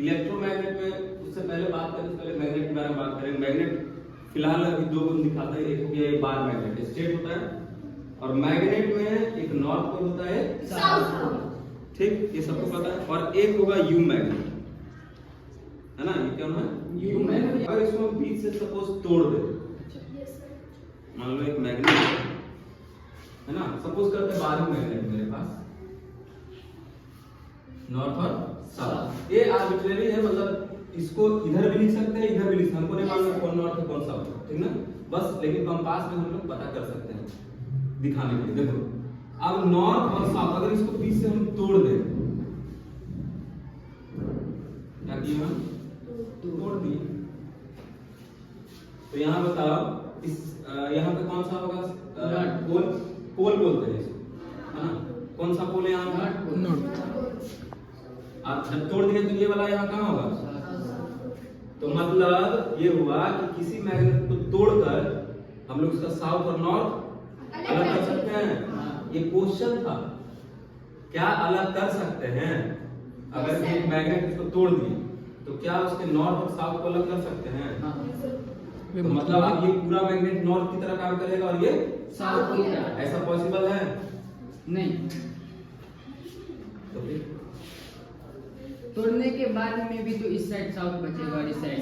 Electromagnet में उससे पहले बात करें, पहले मैग्नेट के बारे में बात करें। मैग्नेट फिलहाल अभी दो गुण दिखाता है, एक हो गया ये बार मैग्नेट स्ट्रेट होता है, और मैग्नेट में एक नॉर्थ पोल होता है, साउथ पोल, ठीक, ये सबको पता है। और एक होगा यू मैग्नेट, है ना, ये क्या है यू मैग्नेट। अगर इसको बीच से सपोज तोड़ दे, मान लो एक मैग्नेट है ना, सपोज करते हैं बारह मैग्नेट मेरे पास, नॉर्थ और साउथ, ये आर्बिट्रेरी है, मतलब इसको इधर भी लिख सकते हैं इधर भी लिख सकते हैं, हमको नहीं मालूम कौन नॉर्थ है कौन साउथ है, ठीक ना, बस लेकिन कंपास में हम लोग पता कर सकते हैं दिखाने के लिए। देखो अब नॉर्थ और साउथ अगर इसको बीच से हम तोड़ दें, क्या किया तोड़ दिए, तो यहाँ बताओ इस यहाँ पे कौन सा होगा पोल, पोल बोलते हैं इसको, है ना, कौन सा पोल है यहाँ नॉर्थ। आप जब तोड़ दिए तो ये वाला यहाँ कहाँ होगा, तो मतलब ये हुआ कि किसी मैग्नेट को तोड़कर हम लोग उसका साउथ और नॉर्थ अलग कर सकते हैं। ये क्वेश्चन था, क्या अलग कर सकते हैं, अगर एक मैग्नेट इसको तोड़ दिए तो क्या उसके नॉर्थ और साउथ को अलग कर सकते हैं। तो मतलब अब ये पूरा मैग्नेट नॉर्थ की तरह काम करेगा और ये साउथ की तरह, ऐसा पॉसिबल है नहीं। तो फिर तोड़ने के बाद में भी तो इस साइड साउथ बचेगा और इस साइड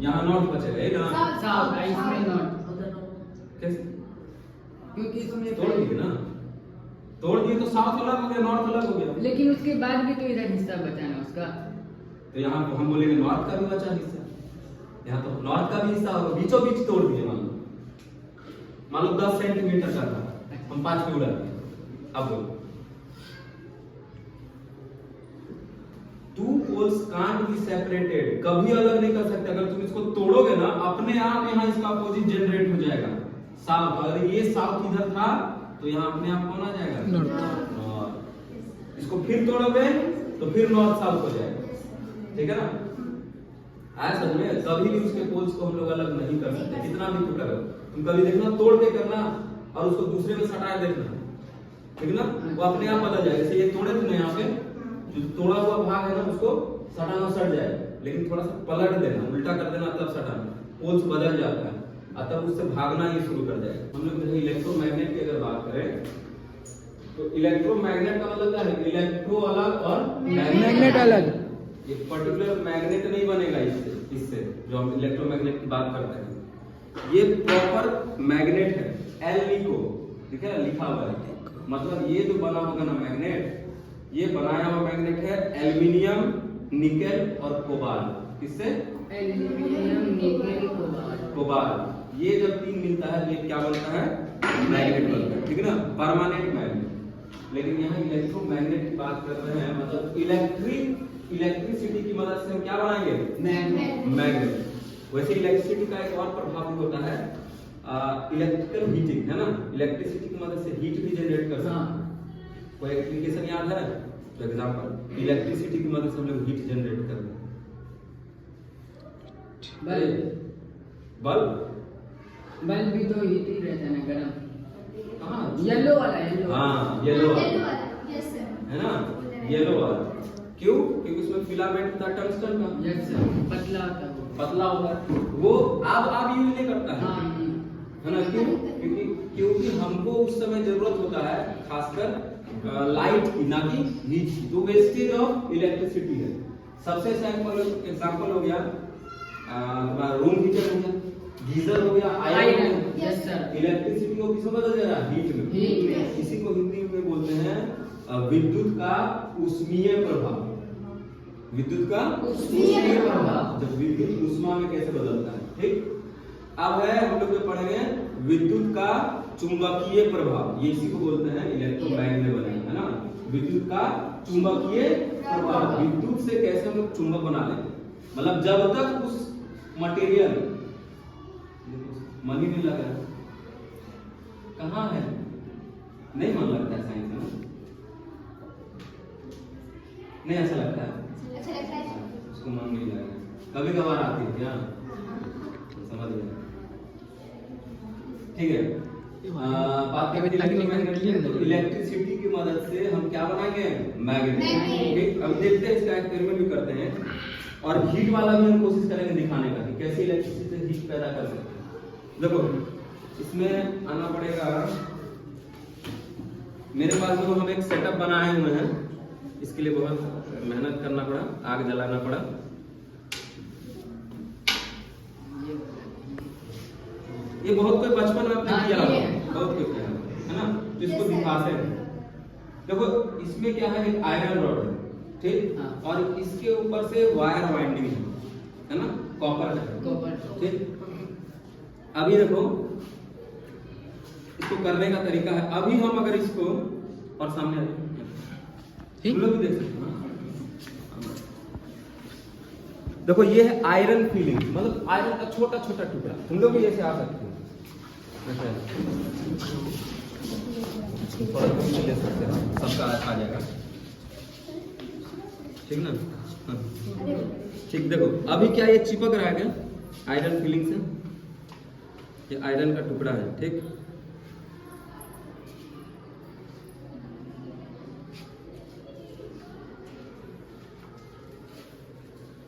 यहाँ नॉर्थ बचेगा, ना साउथ, इसमें नॉर्थ, कैसे, क्योंकि इसमें तोड़ दिए ना, तोड़ दिए तो साउथ अलग हो गया नॉर्थ अलग हो गया, लेकिन उसके बाद भी तो इधर हिस्सा बचा ना उसका, तो यहाँ हम बोलेंगे नॉर्थ का भी बचा हिस्सा, यहाँ तो नॉर्थ का भी हिस्सा होगा, बीचों बीच तोड़ दिए, मान लो 10 सेंटीमीटर का था, हम 5 पे उड़ा दिए। अब बोलो two poles can't be separated, कभी अलग नहीं कर सकते, अगर तुम इसको तोड़ोगे ना अपने आप यहाँ इसका अपोजिट जनरेट हो जाएगा, साउथ, अगर ये साउथ इधर था तो यहाँ अपने आप कौन आ जाएगा नॉर्थ, इसको फिर तोड़ोगे तो फिर नॉर्थ साउथ हो जाएगा, ठीक है ना। आया समझ में, कभी भी उसके पोल्स को हम लोग अलग नहीं कर सकते, कितना भी तू करो, तुम कभी देखना तोड़ के करना और उसको दूसरे में सटाए देखना, ठीक ना, वो अपने आप बदल जाएगा। जैसे ये तोड़े तुमने यहाँ पे जो तोड़ा हुआ भाग है ना उसको सटाना सट जाए, लेकिन थोड़ा सा पलट देना, उल्टा कर देना तब सटाना, पोल्स बदल जाता है, तब उससे भागना ही शुरू कर जाएगा। हम लोग इलेक्ट्रोमैग्नेट की अगर बात करें तो इलेक्ट्रोमैग्नेट का मतलब क्या है, इलेक्ट्रो अलग और मैग्नेट अलग, ये पर्टिकुलर मैग्नेट नहीं बनेगा इससे जो हम इलेक्ट्रोमैग्नेट की बात करते हैं, ये प्रॉपर मैग्नेट है, एल लिखो, ठीक है लिखा हुआ है, मतलब ये जो बना होगा ना मैग्नेट, ये बनाया हुआ मैग्नेट है एल्यूमिनियम, निकेल और कोबाल्ट, किससे, एल्यूमिनियम, निकेल, कोबाल्ट, ये जब तीन मिलता है ये क्या बनता है, मैग्नेट बनता है, ठीक है ना, परमानेंट मैग्नेट। लेकिन यहाँ इलेक्ट्रोमैग्नेट की बात कर रहे हैं, मतलब इलेक्ट्रिसिटी की मदद से हम क्या बनाएंगे, मैग्नेट। वैसे इलेक्ट्रिसिटी का एक और प्रभाव भी होता है, इलेक्ट्रिकल हीटिंग, है ना, इलेक्ट्रिसिटी की मदद से हीट भी जनरेट कर सकते हैं। कोई एप्लीकेशन याद है, तो एग्जांपल इलेक्ट्रिसिटी की मदद से हम लोग हीट जनरेट कर रहे हैं, बल्ब भी तो हीट ही रहता है ना, गर्म, कहाँ, येलो वाला, येलो, हाँ येलो वाला, यस सर, है ना, येलो वाला, क्यों, क्योंकि उसमें फिलामेंट था टंगस्टन का, यस सर, पतला होता है, पतला होता है, वो अब यूज नहीं करता है, है ना, क्यों, क्योंकि हमको उस समय जरूरत होता है खासकर लाइट की, ना कि हीट की, तो वेस्टेज ऑफ इलेक्ट्रिसिटी है। सबसे सैंपल एग्जांपल हो गया तुम्हारा रूम हीटर हो गया, गीजर हो गया, आयरन, यस सर, इलेक्ट्रिसिटी को किसमें बदल दे रहा है, हीट में। इसी को हिंदी में बोलते हैं विद्युत का ऊष्मीय प्रभाव, विद्युत का ऊष्मीय प्रभाव, जब विद्युत ऊष्मा में कैसे बदलता है, ठीक। अब है हम लोग जो पढ़ेंगे विद्युत का चुंबकीय प्रभाव, ये इसी को बोलते हैं इलेक्ट्रोमैग्नेट बनेगा, है ना, विद्युत का चुंबकीय प्रभाव, विद्युत से कैसे हम लोग चुंबक बना लेते, मतलब जब तक उस मटेरियल मन ही नहीं लगा, कहाँ है, नहीं मन लगता है साइंस में, नहीं ऐसा लगता है, अच्छा लगता है, उसको मन नहीं लगा, कभी कभार आती है क्या, समझ गए, ठीक है। बात करें इलेक्ट्रोमैग्नेटिक तो इलेक्ट्रिसिटी की मदद से हम क्या बनाएंगे मैग्नेट। ठीक, अब देखते हैं इसका एक्सपेरिमेंट भी करते हैं और हीट वाला भी हम कोशिश करेंगे दिखाने का कि कैसे इलेक्ट्रिसिटी से हीट पैदा कर सकते हैं। देखो इसमें आना पड़ेगा, मेरे पास जो हम एक सेटअप बनाए हुए हैं, इसके लिए बहुत मेहनत करना पड़ा, आग जलाना पड़ा। ये बहुत कोई बचपन में आपने किया होगा, बहुत कोई किया है ना, तो इसको दिखाते हैं। देखो इसमें क्या है, एक आयरन रॉड है, ठीक, और इसके ऊपर से वायर वाइंडिंग है ना, कॉपर का, ठीक। अभी देखो इसको करने का तरीका है, अभी हम अगर इसको और सामने तुम लोग भी देख सकते हो। देखो ये है आयरन फीलिंग, मतलब आयरन का छोटा छोटा टुकड़ा, तुम लोग भी ऐसे आ सकते हो, ले सकते हो, सबका आ जाएगा, ठीक ना। हाँ। ठीक, देखो अभी क्या ये चिपक रहा है क्या आयरन फीलिंग से, ये आयरन का टुकड़ा है, ठीक।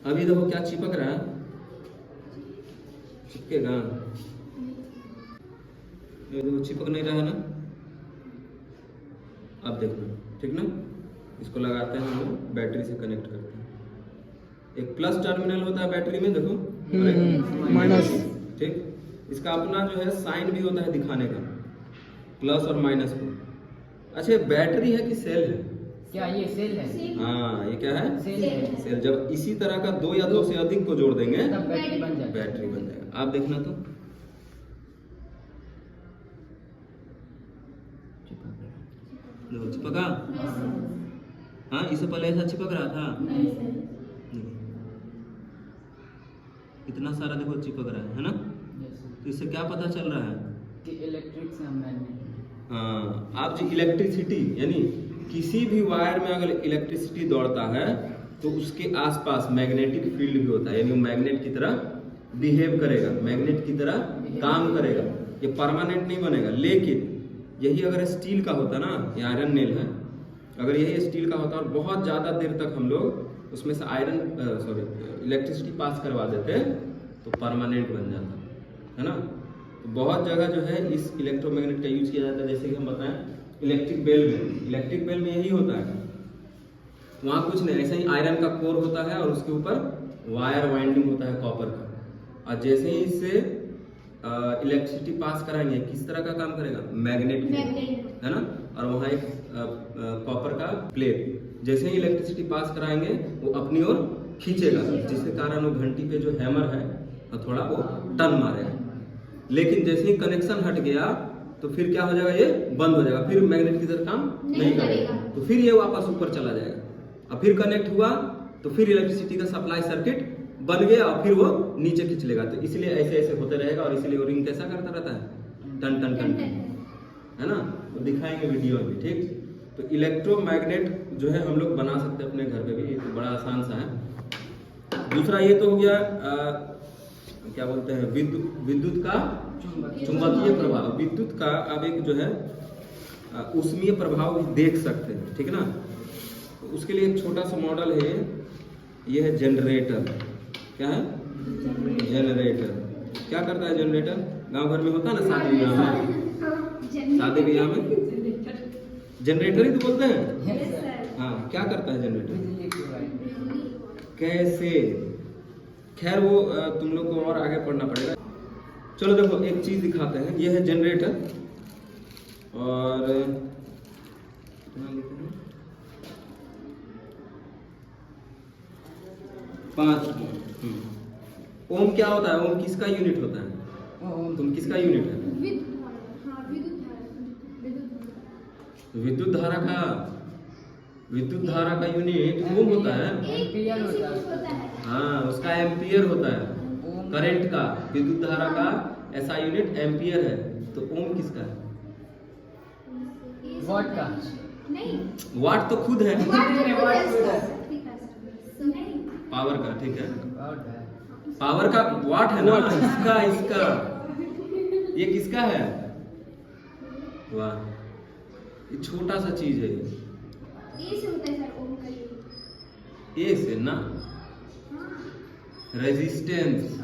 अभी देखो क्या चिपक रहा है, चिपकेगा, ये देखो चिपक नहीं रहा है ना। अब देखो, ठीक ना, इसको लगाते हैं हम लोग, बैटरी से कनेक्ट करते हैं। एक प्लस टर्मिनल होता है बैटरी में, देखो माइनस, ठीक। इसका अपना जो है साइन भी होता है दिखाने का, प्लस और माइनस को। अच्छा बैटरी है कि सेल है? क्या ये सेल है? हाँ ये क्या है, सेल है। सेल। जब इसी तरह का दो या दो से अधिक को जोड़ देंगे तब बैटरी बन जाएगी। बैटरी बन जाएगा। आप देखना तो चिपका, हाँ इससे पहले ऐसा चिपक रहा था नहीं। इतना सारा देखो चिपक रहा है ना, तो इससे क्या पता चल रहा है कि इलेक्ट्रिक से मैग्नेट। हाँ, आप जो इलेक्ट्रिसिटी यानी किसी भी वायर में अगर इलेक्ट्रिसिटी दौड़ता है तो उसके आसपास मैग्नेटिक फील्ड भी होता है, यानी वो मैग्नेट की तरह बिहेव करेगा, मैग्नेट की तरह काम करेगा। ये परमानेंट नहीं बनेगा, लेकिन यही अगर स्टील का होता ना, ये आयरन नेल है, अगर यही स्टील का होता और बहुत ज़्यादा देर तक हम लोग उसमें से इलेक्ट्रिसिटी पास करवा देते तो परमानेंट बन जाता है ना। तो बहुत जगह जो है इस इलेक्ट्रोमैग्नेट का यूज किया जाता है, जैसे कि हम बताएं इलेक्ट्रिक बेल में, इलेक्ट्रिक बेल में यही होता है, वहाँ कुछ नहीं, ऐसे ही आयरन का कोर होता है और उसके ऊपर वायर वाइंडिंग होता है कॉपर का, और जैसे ही इससे इलेक्ट्रिसिटी पास कराएंगे किस तरह का काम करेगा, मैग्नेट है ना, और वहाँ एक कॉपर का प्लेट, जैसे ही इलेक्ट्रिसिटी पास कराएंगे वो अपनी ओर खींचेगा, जिसके कारण वो घंटी पे जो हैमर है थोड़ा वो टर्न मारेगा। लेकिन जैसे ही कनेक्शन हट गया तो फिर क्या हो जाएगा, ये बंद हो जाएगा, फिर मैग्नेट की तरह काम नहीं करेगा, तो फिर ये वापस ऊपर चला जाएगा, और फिर कनेक्ट हुआ तो फिर इलेक्ट्रिसिटी का सप्लाई सर्किट बन गया और फिर वो नीचे खींच लेगा। तो इसलिए ऐसे ऐसे होते रहेगा, और इसलिए वो रिंग कैसा करता रहता है, टन टन टन, है ना। तो दिखाएंगे वीडियो में, ठीक। तो इलेक्ट्रोमैग्नेट जो है हम लोग बना सकते हैं अपने घर पे भी, ये तो बड़ा आसान सा है। दूसरा ये तो हो गया क्या बोलते हैं, विद्युत का चुंबकीय प्रभाव। विद्युत का अब एक जो है ऊष्मीय प्रभाव भी देख सकते हैं, ठीक ना। तो उसके लिए एक छोटा सा मॉडल है, ये है जनरेटर। क्या है, जनरेटर। क्या करता है जनरेटर, गांव घर में होता है ना, शादी ब्याह में, शादी ब्याह में जनरेटर ही तो बोलते हैं। हाँ, क्या करता है जनरेटर, कैसे, खैर वो तुम लोग को और आगे पढ़ना पड़ेगा। चलो देखो एक चीज दिखाते हैं, ये है जनरेटर, और लिखते हैं 5 ओम। क्या होता है ओम, किसका यूनिट होता है, तुम किसका यूनिट है, विद्युत धारा का, विद्युत धारा का यूनिट ओम होता है। एम्पियर होता है। हाँ, उसका एम्पियर होता है, करंट का, विद्युत धारा का ऐसा यूनिट एम्पियर है। तो ओम किसका है, वाट का, नहीं वाट तो खुद है, पावर का, ठीक है, पावर का वाट है ना, इसका ये किसका है, वाह, ये छोटा सा चीज है ये। ए से होता है सर ओम का ये। ए से ना, रेजिस्टेंस,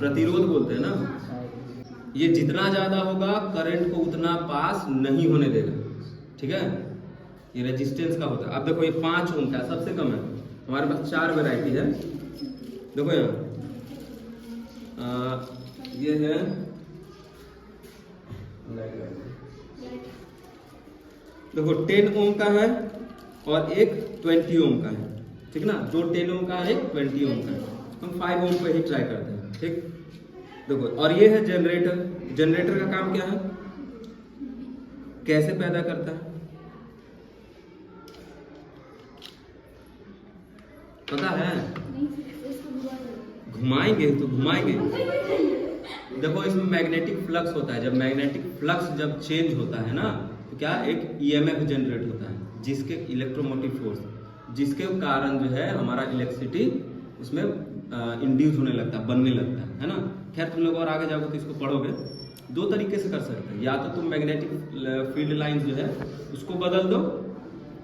प्रतिरोध बोलते हैं ना। ये जितना ज्यादा होगा करंट को उतना पास नहीं होने देगा, ठीक है। ये रेजिस्टेंस का होता है। अब देखो ये 5 ओम का सबसे कम है, हमारे पास 4 वैरायटी है। देखो यहाँ ये है देखो 10 ओम का है और एक 20 ओम का है, ठीक ना। जो 10 ओम का है, एक 20 ओम का है। हम 5 ओम पे ही ट्राई करते हैं, ठीक। देखो, और ये है जनरेटर। जनरेटर का काम क्या है, कैसे पैदा करता है पता है? नहीं इसको बुआ दो। घुमाएंगे तो घुमाएंगे। देखो इसमें मैग्नेटिक फ्लक्स होता है। जब मैग्नेटिक फ्लक्स जब चेंज होता है ना, तो क्या एक ईएमएफ जनरेट होता है, जिसके इलेक्ट्रोमोटिव फोर्स, जिसके कारण जो है हमारा इलेक्ट्रिसिटी उसमें इंड्यूस होने लगता है, बनने लगता है ना। खैर तुम लोग और आगे जाओगे तो इसको पढ़ोगे। 2 तरीके से कर सकते हैं, या तो तुम मैग्नेटिक फील्ड लाइंस जो है उसको बदल दो,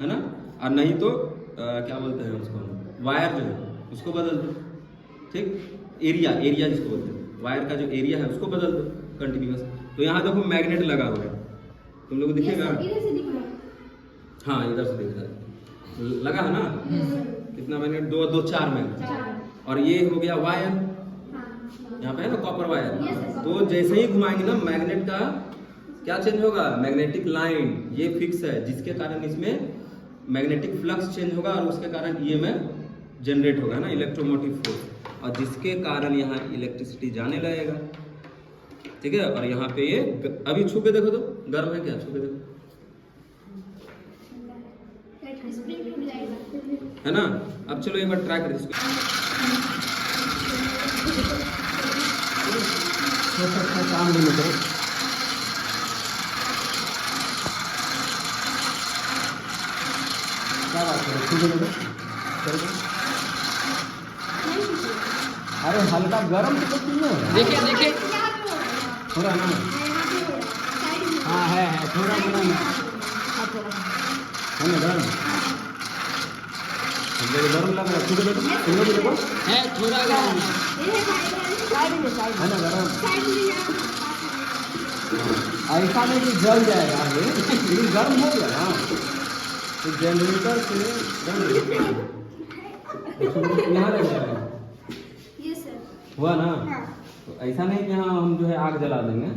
है ना, और नहीं तो क्या बोलते हैं उसको, वायर जो है उसको बदल दो, ठीक। एरिया जिसको बोलते हैं, वायर का जो एरिया है उसको बदल दो कंटिन्यूअस। तो यहाँ देखो मैग्नेट लगा हुआ है, तुम लोग को दिखेगा। इधर से दिख रहा है। हाँ इधर से दिख रहा है, लगा है ना। कितना मैग्नेट, 2 4 मैग्नेट। और ये हो गया वायर, यहाँ पे है ना कॉपर वायर। तो जैसे ही घुमाएंगे ना, मैग्नेट का क्या चेंज होगा, मैग्नेटिक लाइन ये फिक्स है, जिसके कारण इसमें मैग्नेटिक फ्लक्स चेंज होगा और उसके कारण ईएमएफ जनरेट होगा ना, इलेक्ट्रोमोटिव फोर्स, और जिसके कारण यहाँ इलेक्ट्रिसिटी जाने लगेगा, ठीक है। और यहाँ पे ये अभी छू के देखो तो गर्म है क्या, छू के देखो, स्प्रिंग टूट जाएगा, है ना। अब चलो एक बार ट्राई करें इसको। काम नहीं करो। क्या बात करो, ठीक है। अरे हल्का गरम तो कुछ नहीं हो रहा। देखिए यहाँ पे हो रहा है। हो रहा ना। यहाँ पे हो रहा है, साइड में। हाँ है थोड़ा गरम है ना, गरम गरम लग रहा है। ठीक है बेटा, तुम लोग भी देखो है थोड़ा गरम ये साइड में है ना, गरम। साइड में यहाँ ऐसा नहीं कि जल जाएगा आगे, लेकिन गर्म हो गया ना। तो जनरेटर से यहाँ रह जाएगा, ये सर हुआ ना। हाँ। तो ऐसा नहीं कि हाँ हम जो है आग जला देंगे,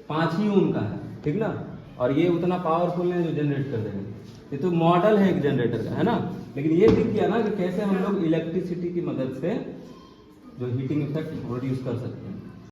5 ही ओम का है, ठीक ना। और ये उतना पावरफुल है जो जनरेट कर देंगे। ये तो मॉडल है एक जनरेटर का, है ना। लेकिन ये दिख गया ना कि कैसे हम लोग इलेक्ट्रिसिटी की मदद से जो हीटिंग इफेक्ट प्रोड्यूस कर सकते हैं।